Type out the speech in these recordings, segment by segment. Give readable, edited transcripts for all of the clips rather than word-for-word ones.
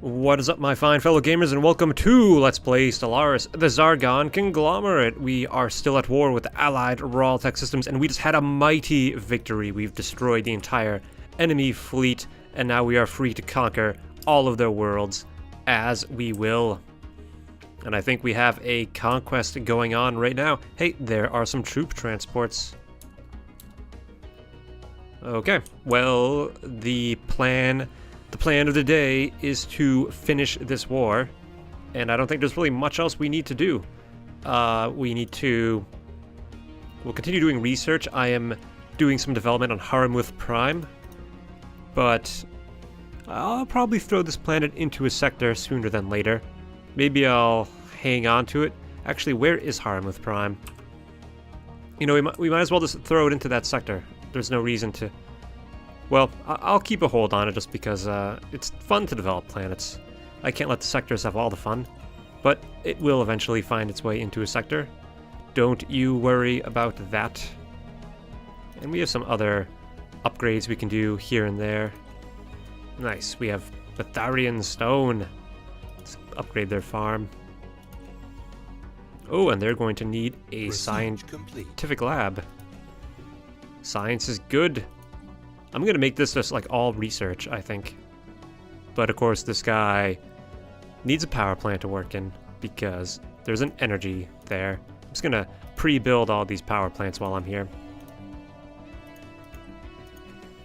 What is up, my fine fellow gamers, and welcome to Let's Play Stellaris, the Zargon Conglomerate. We are still at war with the allied Raltek systems, and we just had a mighty victory. We've destroyed the entire enemy fleet, and now we are free to conquer all of their worlds as we will. And I think we have a conquest going on right now. Hey, there are some troop transports. Okay, well, the plan of the day is to finish this war, and I don't think there's really much else we need to do. We'll continue doing research. I am doing some development on Haramuth Prime, but I'll probably throw this planet into a sector sooner than later. Maybe I'll hang on to it. Actually, where is Haramuth Prime? You know, we might as well just throw it into that sector. There's no reason to... Well, I'll keep a hold on it just because it's fun to develop planets. I can't let the sectors have all the fun, but it will eventually find its way into a sector. Don't you worry about that. And we have some other upgrades we can do here and there. Nice, we have Betharian Stone. Let's upgrade their farm. Oh, and they're going to need a scientific lab. Science is good. I'm gonna make this just like all research, I think. But of course, this guy needs a power plant to work in because there's an energy there. I'm just gonna pre-build all these power plants while I'm here.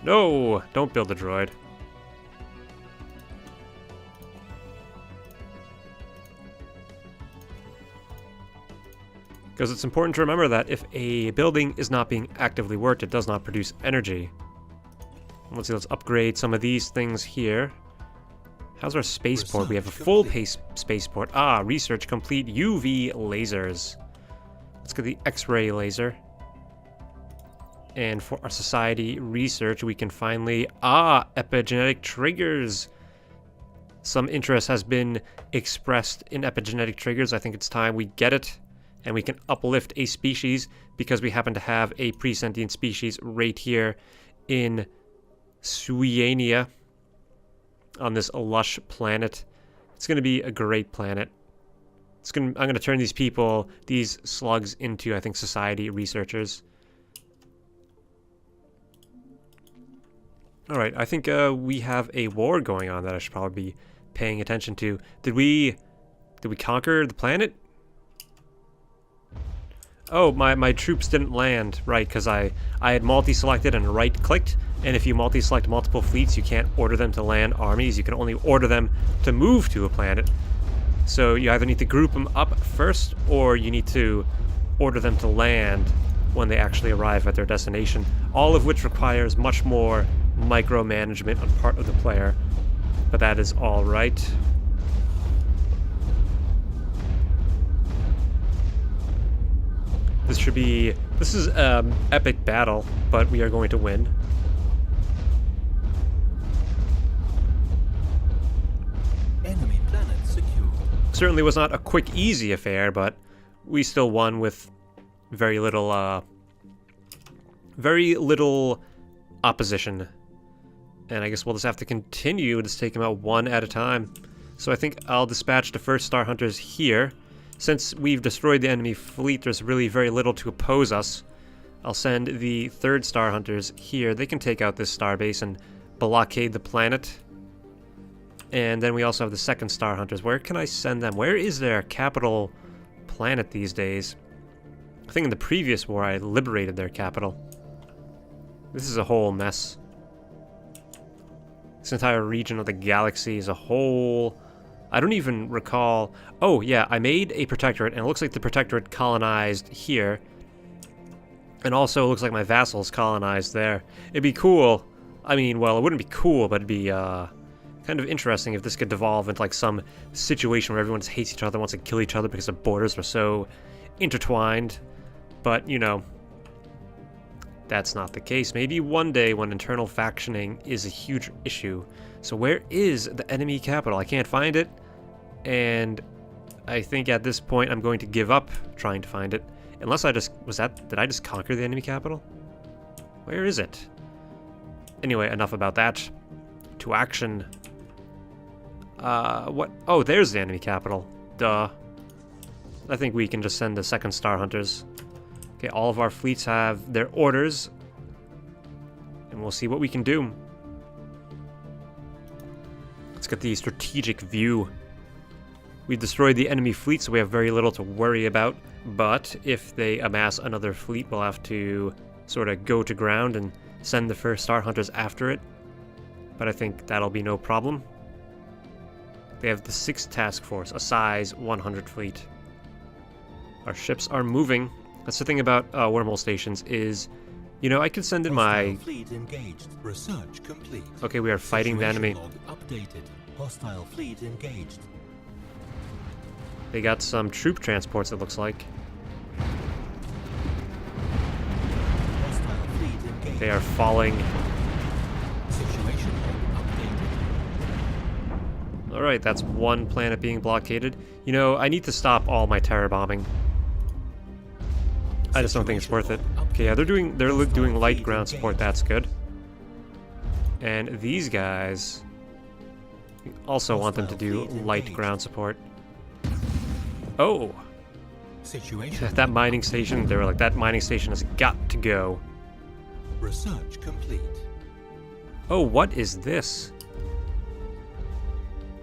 No! Don't build a droid. Because it's important to remember that if a building is not being actively worked, it does not produce energy. Let's see, let's upgrade some of these things here. How's our spaceport? We have a full-pace spaceport. Ah, research complete. UV lasers. Let's get the X-ray laser. And for our society research, we can finally... Ah, epigenetic triggers. Some interest has been expressed in epigenetic triggers. I think it's time we get it. And we can uplift a species because we happen to have a pre-sentient species right here in Suiania on this lush planet. It's going to be a great planet. I'm going to turn these people, these slugs, into, I think, society researchers. Alright, I think we have a war going on that I should probably be paying attention to. Did we conquer the planet? Oh, my troops didn't land, right, because I had multi-selected and right-clicked, and if you multi-select multiple fleets, you can't order them to land armies, you can only order them to move to a planet. So you either need to group them up first, or you need to order them to land when they actually arrive at their destination, all of which requires much more micromanagement on part of the player, but that is all right. This is epic battle, but we are going to win. Enemy planet secure. Certainly was not a quick, easy affair, but we still won with very little opposition. And I guess we'll just have to continue to take them out one at a time. So I think I'll dispatch the first Star Hunters here. Since we've destroyed the enemy fleet, there's really very little to oppose us. I'll send the third Star Hunters here. They can take out this starbase and blockade the planet. And then we also have the second Star Hunters. Where can I send them? Where is their capital planet these days? I think in the previous war I liberated their capital. This is a whole mess. This entire region of the galaxy is a whole... I don't even recall... Oh, yeah, I made a protectorate, and it looks like the protectorate colonized here. And also, it looks like my vassals colonized there. It'd be cool. I mean, well, it wouldn't be cool, but it'd be kind of interesting if this could devolve into like some situation where everyone just hates each other, wants to kill each other because the borders are so intertwined. But, you know, that's not the case. Maybe one day when internal factioning is a huge issue. So where is the enemy capital? I can't find it. And I think at this point I'm going to give up trying to find it. Unless I just... Did I just conquer the enemy capital? Where is it? Anyway, enough about that. To action. What? Oh, there's the enemy capital. Duh. I think we can just send the second Star Hunters. Okay, all of our fleets have their orders. And we'll see what we can do. Let's get the strategic view. We've destroyed the enemy fleet, so we have very little to worry about. But if they amass another fleet, we'll have to sort of go to ground and send the first Star Hunters after it. But I think that'll be no problem. They have the 6th Task Force, a size 100 fleet. Our ships are moving. That's the thing about wormhole stations is, you know, I could send in my... Fleet engaged. Research complete. Okay, we are fighting the enemy. Log updated. Hostile fleet engaged. They got some troop transports, it looks like. Hostile fleet engaged. They are falling. Situation log updated. Alright, that's one planet being blockaded. You know, I need to stop all my terror bombing. I just don't think it's worth it. Okay, yeah, they're doing light ground support, that's good. And these guys, we also want them to do light ground support. Oh! That mining station, they were like, that mining station has got to go. Research complete. Oh, what is this?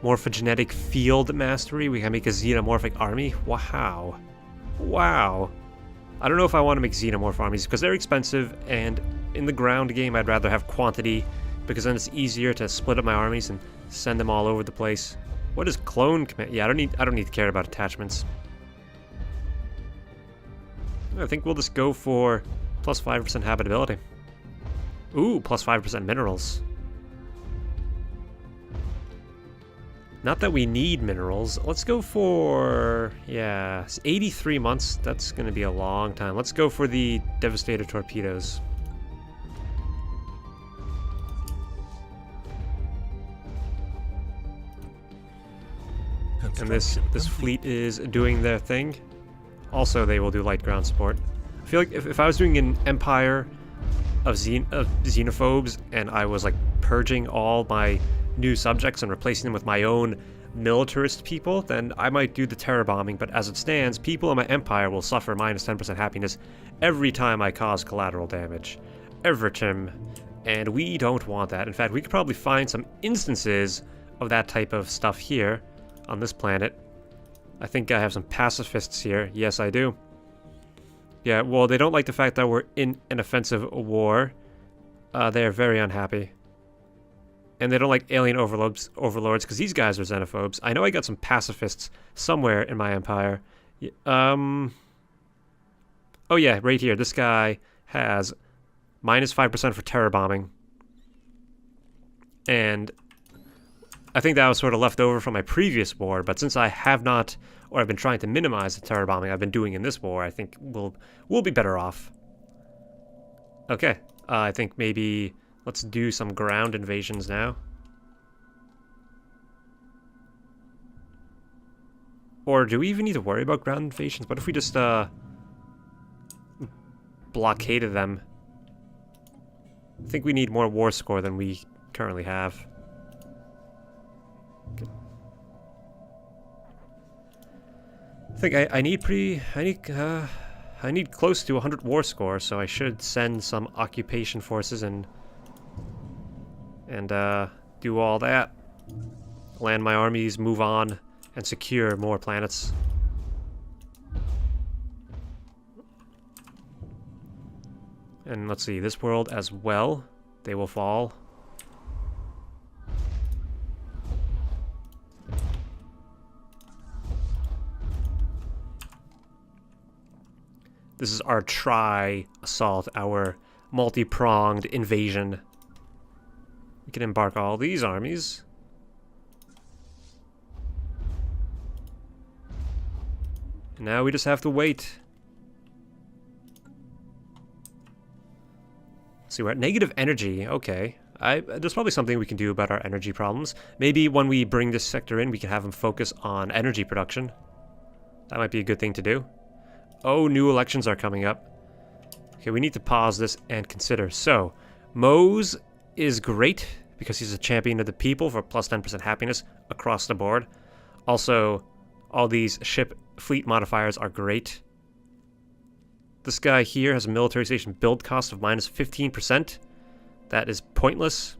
Morphogenetic field mastery? We can make a xenomorphic army? Wow. Wow. I don't know if I want to make xenomorph armies because they're expensive, and in the ground game I'd rather have quantity because then it's easier to split up my armies and send them all over the place. What is clone command? Yeah, I don't need to care about attachments. I think we'll just go for plus 5% habitability. Ooh, plus 5% minerals. Not that we need minerals. Let's go for, yeah, 83 months. That's going to be a long time. Let's go for the Devastator torpedoes. And this fleet is doing their thing. Also, they will do light ground support. I feel like if I was doing an empire of xenophobes and I was like purging all my new subjects and replacing them with my own militarist people, then I might do the terror bombing, but as it stands, people in my empire will suffer minus 10% happiness every time I cause collateral damage. Every time. And we don't want that. In fact, we could probably find some instances of that type of stuff here on this planet. I think I have some pacifists here. Yes, I do. Yeah, well, they don't like the fact that we're in an offensive war. They are very unhappy. And they don't like alien overlords because these guys are xenophobes. I know I got some pacifists somewhere in my empire. Oh yeah, right here. This guy has minus 5% for terror bombing. And I think that was sort of left over from my previous war, but since I have not, or I've been trying to minimize the terror bombing I've been doing in this war, I think we'll be better off. Okay, I think maybe let's do some ground invasions now. Or do we even need to worry about ground invasions? What if we just blockaded them? I think we need more war score than we currently have. Okay. I think I need close to 100 war score, so I should send some occupation forces and do all that. Land my armies, move on, and secure more planets. And let's see, this world as well, they will fall. This is our tri-assault, our multi-pronged invasion. We can embark all these armies. And now we just have to wait. Let's see, we're at negative energy. Okay. There's probably something we can do about our energy problems. Maybe when we bring this sector in, we can have them focus on energy production. That might be a good thing to do. Oh, new elections are coming up. Okay, we need to pause this and consider. So, Mose is great because he's a champion of the people for plus 10% happiness across the board. Also, all these ship fleet modifiers are great. This guy here has a military station build cost of minus 15%. That is pointless.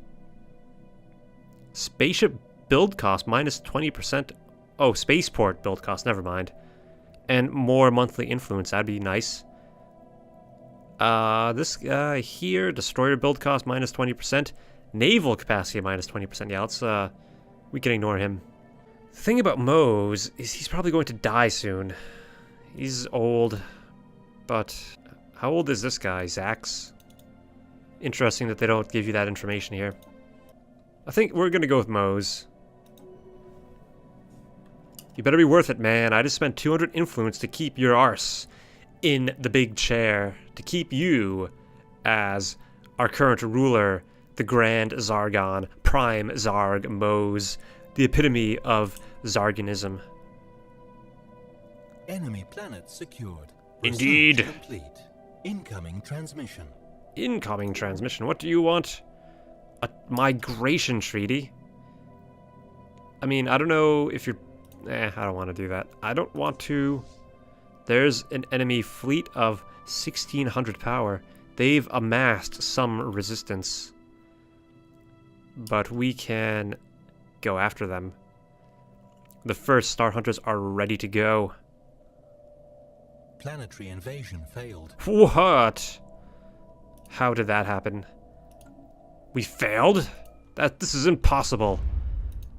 Spaceship build cost minus 20%. Oh, spaceport build cost, never mind. And more monthly influence, that'd be nice. This guy here, destroyer build cost minus 20%. Naval capacity minus 20%. Yeah, let's, we can ignore him. The thing about Mose is he's probably going to die soon. He's old. But how old is this guy, Zax? Interesting that they don't give you that information here. I think we're gonna go with Mose. You better be worth it, man. I just spent 200 influence to keep your arse in the big chair. To keep you as our current ruler, the Grand Zargon, Prime Zarg Mose, the epitome of Zargonism. Enemy planet secured. Indeed. Research complete. Incoming transmission. Incoming transmission. What do you want? A migration treaty? I mean, I don't know if you're... I don't want to do that. I don't want to... There's an enemy fleet of 1,600 power. They've amassed some resistance. But we can go after them. The first Star Hunters are ready to go. Planetary invasion failed. What? How did that happen? We failed? This is impossible.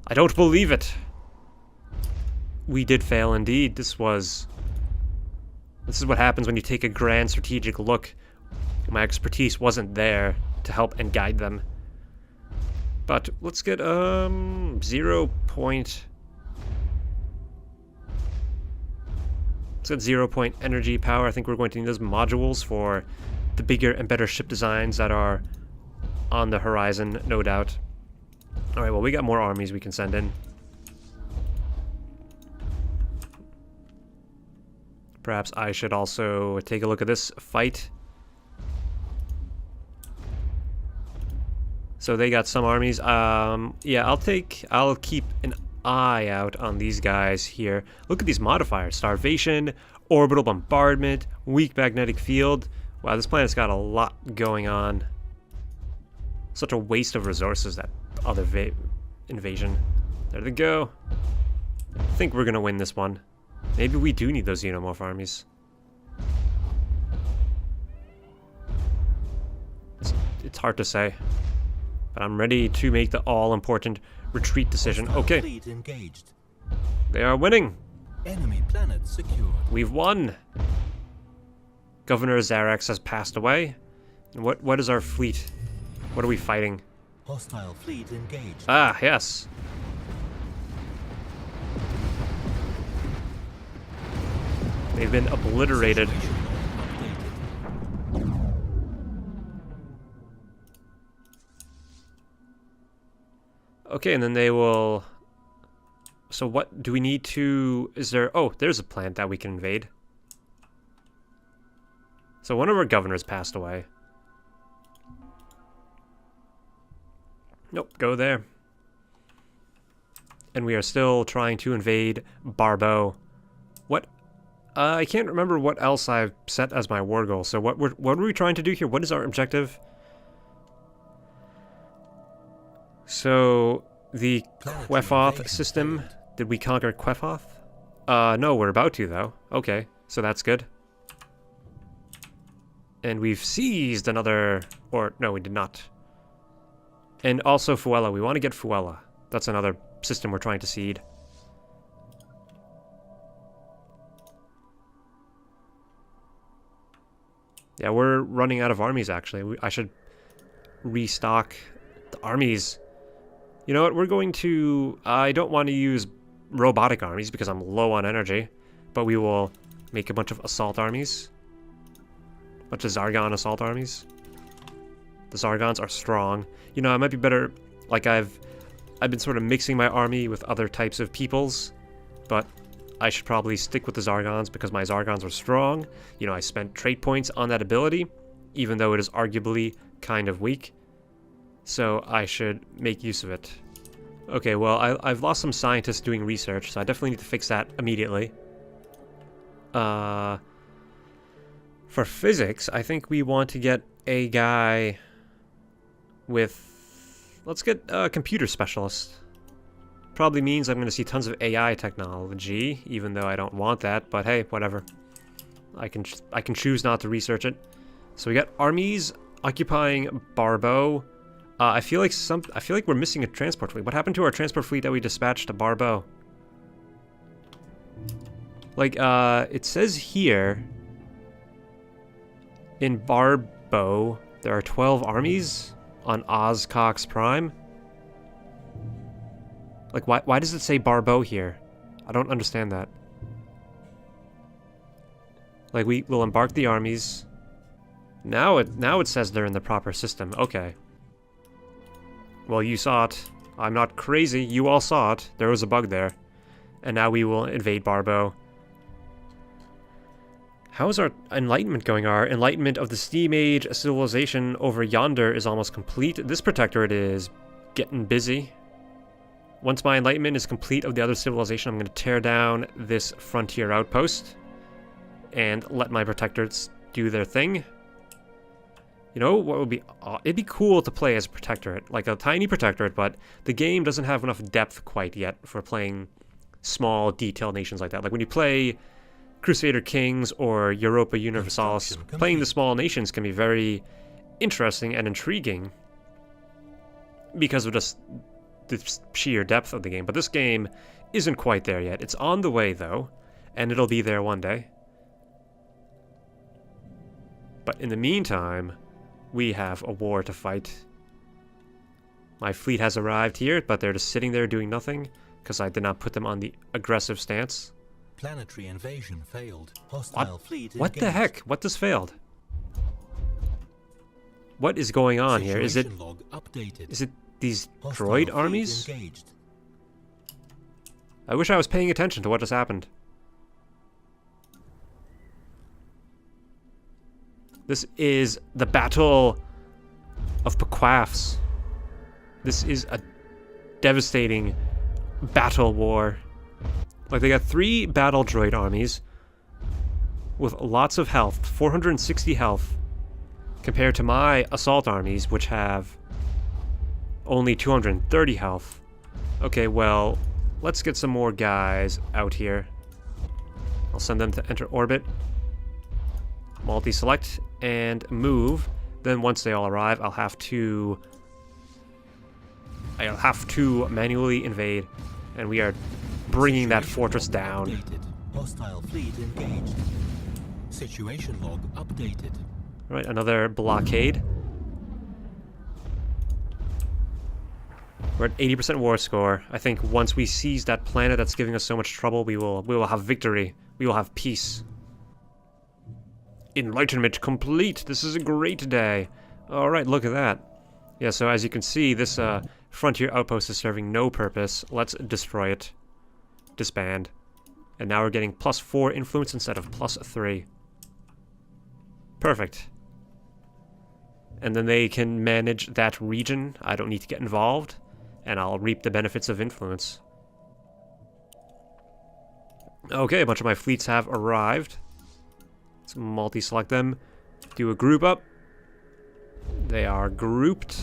I don't believe it. We did fail indeed. This is what happens when you take a grand strategic look. My expertise wasn't there to help and guide them. But let's get 0. Let's get 0 point energy power. I think we're going to need those modules for the bigger and better ship designs that are on the horizon, no doubt. Alright, well, we got more armies we can send in. Perhaps I should also take a look at this fight. So they got some armies. Yeah, I'll keep an eye out on these guys here. Look at these modifiers. Starvation, orbital bombardment, weak magnetic field. Wow, this planet's got a lot going on. Such a waste of resources, that other invasion. There they go. I think we're gonna win this one. Maybe we do need those xenomorph armies. It's hard to say. But I'm ready to make the all-important retreat decision. Okay. Fleet engaged. They are winning. Enemy planet secured. We've won. Governor Zarax has passed away. And what is our fleet? What are we fighting? Hostile fleet engaged. Ah, yes. They've been obliterated. Situation updated. Okay, and then they will... So what do we need to... Is there... Oh, there's a plant that we can invade. So one of our governors passed away. Nope, go there. And we are still trying to invade Barbeau. What? I can't remember what else I've set as my war goal. So what are we trying to do here? What is our objective? So, the Qephoth system. Did we conquer Qephoth? No, we're about to, though. Okay, so that's good. And we've seized another... Or, no, we did not. And also Fuella. We want to get Fuella. That's another system we're trying to seed. Yeah, we're running out of armies, actually. I should restock the armies. You know what? We're going to... I don't want to use robotic armies because I'm low on energy. But we will make a bunch of assault armies. A bunch of Zargon assault armies. The Zargons are strong. You know, I might be better... Like, I've been sort of mixing my army with other types of peoples. But I should probably stick with the Zargons because my Zargons are strong. You know, I spent trait points on that ability, even though it is arguably kind of weak. So I should make use of it. Okay, well, I've lost some scientists doing research, so I definitely need to fix that immediately. For physics, I think we want to get a guy with... Let's get a computer specialist. Probably means I'm going to see tons of AI technology, even though I don't want that, but hey, whatever. I can choose not to research it. So we got armies occupying Barbeau. I feel like we're missing a transport fleet. What happened to our transport fleet that we dispatched to Barbeau? Like, it says here in Barbeau there are 12 armies on Ozcox Prime. Like, why does it say Barbeau here? I don't understand that. Like, we will embark the armies. Now it says they're in the proper system. Okay. Well, you saw it. I'm not crazy. You all saw it. There was a bug there. And now we will invade Barbeau. How is our enlightenment going? Our enlightenment of the Steam Age civilization over yonder is almost complete. This protectorate is getting busy. Once my enlightenment is complete of the other civilization, I'm going to tear down this frontier outpost and let my protectorates do their thing. You know what would be... it'd be cool to play as a protectorate, like a tiny protectorate, but the game doesn't have enough depth quite yet for playing small, detailed nations like that. Like when you play Crusader Kings or Europa Universalis, playing the small nations can be very interesting and intriguing because of just the sheer depth of the game. But this game isn't quite there yet. It's on the way, though, and it'll be there one day. But in the meantime, we have a war to fight. My fleet has arrived here, but they're just sitting there doing nothing because I did not put them on the aggressive stance. Planetary invasion failed. Hostile fleet What the heck? What just failed? What is going on here? Is it these droid armies? Engaged. I wish I was paying attention to what just happened. This is the Battle of Pequafs. This is a devastating battle war. Like, they got 3 battle droid armies with lots of health, 460 health, compared to my assault armies, which have only 230 health. Okay, well, let's get some more guys out here. I'll send them to enter orbit. Multi-select and move. Then once they all arrive, I'll have to manually invade, and we are bringing that fortress down. Updated. Hostile fleet engaged. Situation log updated. All right, another blockade. We're at 80% war score. I think once we seize that planet that's giving us so much trouble, we will have victory. We will have peace. Enlightenment complete. This is a great day. All right, look at that. Yeah, so as you can see, this frontier outpost is serving no purpose. Let's destroy it. Disband. And now we're getting +4 influence instead of +3. Perfect. And then they can manage that region. I don't need to get involved, and I'll reap the benefits of influence. Okay, a bunch of my fleets have arrived. Let's multi-select them. Do a group up. They are grouped.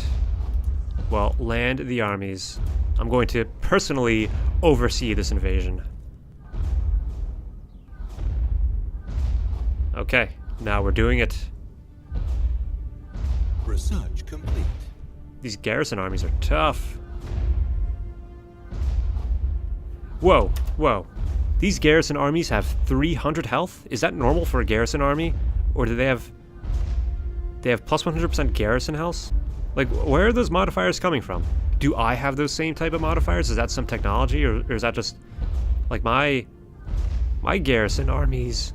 Well, land the armies. I'm going to personally oversee this invasion. Okay, now we're doing it. Research complete. These garrison armies are tough. Whoa, whoa. These garrison armies have 300 health? Is that normal for a garrison army? Or do they have... They have plus 100% garrison health? Like, where are those modifiers coming from? Do I have those same type of modifiers? Is that some technology? Or is that just... Like, my garrison armies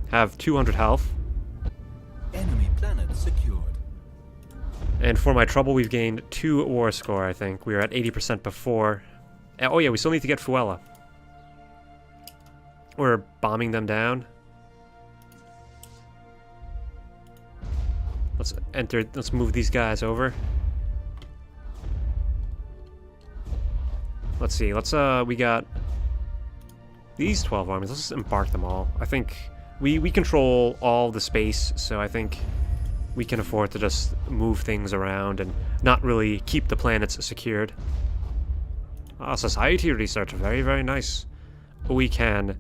have 200 health. Enemy planet secured. And for my trouble, we've gained 2 war score, I think. We were at 80% before. Oh yeah, we still need to get Fuela. We're bombing them down. Let's move these guys over. Let's see, we got these 12 armies. Let's just embark them all. I think we control all the space, so I think we can afford to just move things around and not really keep the planets secured. Society research, very, very nice. We can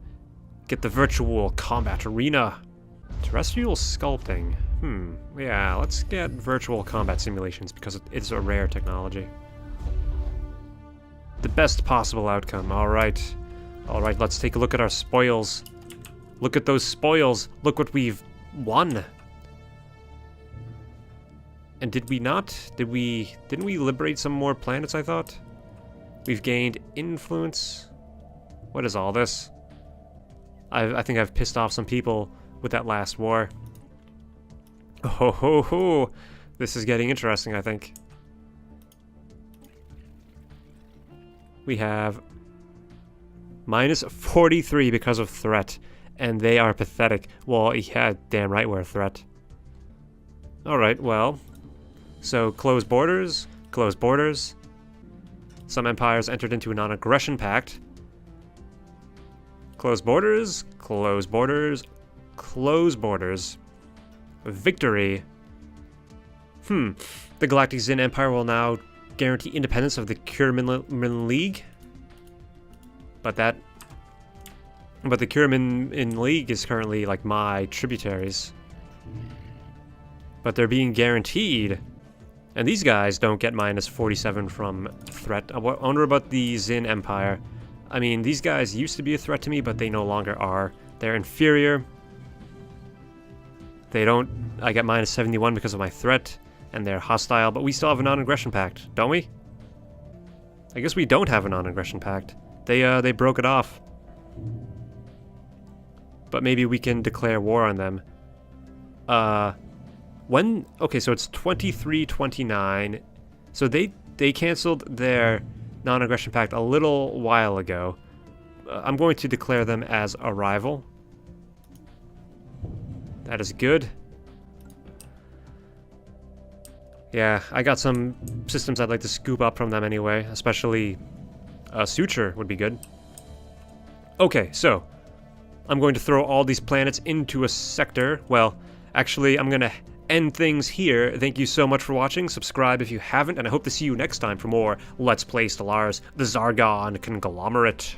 get the virtual combat arena. Terrestrial sculpting. Yeah, let's get virtual combat simulations because it's a rare technology. The best possible outcome. Alright. Alright, let's take a look at our spoils. Look at those spoils. Look what we've won. And did we not? Didn't we liberate some more planets, I thought? We've gained influence. What is all this? I think I've pissed off some people with that last war. Oh ho ho! This is getting interesting, I think. We have minus 43 because of threat, and they are pathetic. Well, yeah, damn right we're a threat. Alright, well, so close borders, close borders. Some empires entered into a non-aggression pact. Close borders, close borders, close borders. Victory. The Galactic Zin Empire will now guarantee independence of the Kuramin League. But the Kuramin League is currently like my tributaries. But they're being guaranteed. And these guys don't get minus 47 from threat. I wonder about the Zin Empire. I mean, these guys used to be a threat to me, but they no longer are. They're inferior. I get minus 71 because of my threat, and they're hostile, but we still have a non-aggression pact, don't we? I guess we don't have a non-aggression pact. They broke it off. But maybe we can declare war on them. Okay, so it's 23-29. So they canceled their non-aggression pact a little while ago. I'm going to declare them as a rival. That is good. Yeah, I got some systems I'd like to scoop up from them anyway, especially Suture would be good. Okay, so I'm going to throw all these planets into a sector. Well, actually, I'm going to end things here. Thank you so much for watching. Subscribe if you haven't, and I hope to see you next time for more Let's Play Stellaris, the Zargon Conglomerate.